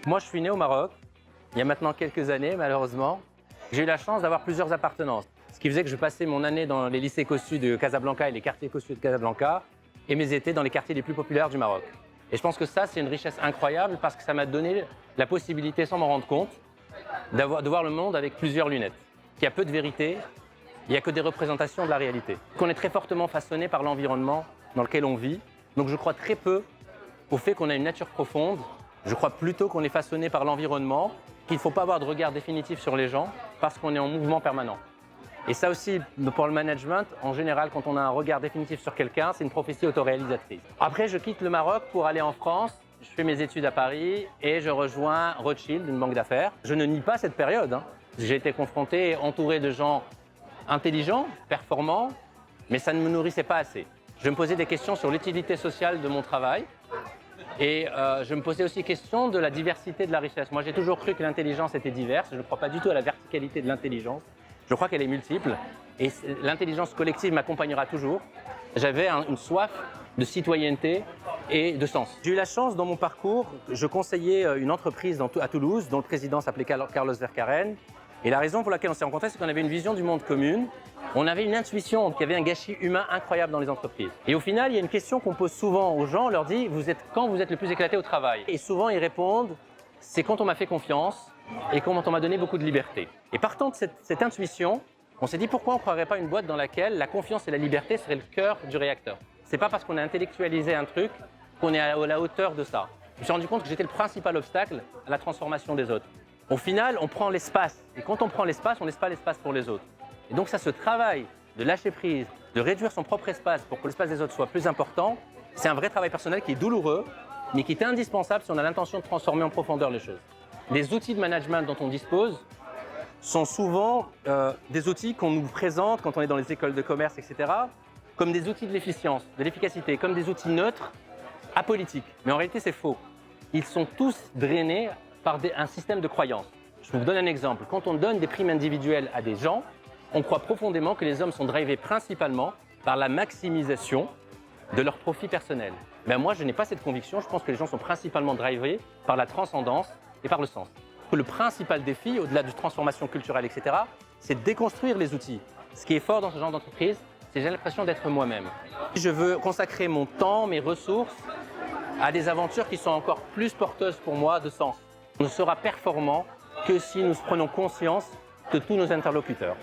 Moi, je suis né au Maroc, il y a maintenant quelques années, malheureusement. J'ai eu la chance d'avoir plusieurs appartenances, ce qui faisait que je passais mon année dans les lycées cossus de Casablanca et les quartiers cossus de Casablanca, et mes étés dans les quartiers les plus populaires du Maroc. Et je pense que ça, c'est une richesse incroyable parce que ça m'a donné la possibilité, sans m'en rendre compte, de voir le monde avec plusieurs lunettes. Il y a peu de vérité, il n'y a que des représentations de la réalité. Qu'on est très fortement façonné par l'environnement dans lequel on vit, donc je crois très peu au fait qu'on a une nature profonde. Je crois plutôt qu'on est façonné par l'environnement, qu'il ne faut pas avoir de regard définitif sur les gens parce qu'on est en mouvement permanent. Et ça aussi, pour le management, en général, quand on a un regard définitif sur quelqu'un, c'est une prophétie autoréalisatrice. Après, je quitte le Maroc pour aller en France. Je fais mes études à Paris et je rejoins Rothschild, une banque d'affaires. Je ne nie pas cette période. J'ai été confronté, entouré de gens intelligents, performants, mais ça ne me nourrissait pas assez. Je me posais des questions sur l'utilité sociale de mon travail. Et je me posais aussi des questions de la diversité de la richesse. Moi, j'ai toujours cru que l'intelligence était diverse. Je ne crois pas du tout à la verticalité de l'intelligence. Je crois qu'elle est multiple. Et l'intelligence collective m'accompagnera toujours. J'avais une soif de citoyenneté et de sens. J'ai eu la chance, dans mon parcours, je conseillais une entreprise à Toulouse, dont le président s'appelait Carlos Vercaeren. Et la raison pour laquelle on s'est rencontrés, c'est qu'on avait une vision du monde commune. On avait une intuition qu'il y avait un gâchis humain incroyable dans les entreprises. Et au final, il y a une question qu'on pose souvent aux gens, on leur dit « Quand vous êtes le plus éclaté au travail ?» Et souvent, ils répondent « C'est quand on m'a fait confiance et quand on m'a donné beaucoup de liberté. » Et partant de cette intuition, on s'est dit pourquoi on ne croirait pas une boîte dans laquelle la confiance et la liberté seraient le cœur du réacteur. C'est pas parce qu'on a intellectualisé un truc qu'on est à la hauteur de ça. Je me suis rendu compte que j'étais le principal obstacle à la transformation des autres. Au final, on prend l'espace. Et quand on prend l'espace, on ne laisse pas l'espace pour les autres. Et donc ça, ce travail de lâcher prise, de réduire son propre espace pour que l'espace des autres soit plus important, c'est un vrai travail personnel qui est douloureux, mais qui est indispensable si on a l'intention de transformer en profondeur les choses. Les outils de management dont on dispose sont souvent des outils qu'on nous présente quand on est dans les écoles de commerce, etc., comme des outils de l'efficience, de l'efficacité, comme des outils neutres, apolitiques. Mais en réalité, c'est faux. Ils sont tous drainés par un système de croyances. Je vous donne un exemple. Quand on donne des primes individuelles à des gens, on croit profondément que les hommes sont drivés principalement par la maximisation de leur profit personnel. Mais moi, je n'ai pas cette conviction. Je pense que les gens sont principalement drivés par la transcendance et par le sens. Le principal défi, au-delà de transformation culturelle, etc., c'est de déconstruire les outils. Ce qui est fort dans ce genre d'entreprise, c'est que j'ai l'impression d'être moi-même. Je veux consacrer mon temps, mes ressources à des aventures qui sont encore plus porteuses pour moi de sens. On ne sera performant que si nous prenons conscience de tous nos interlocuteurs.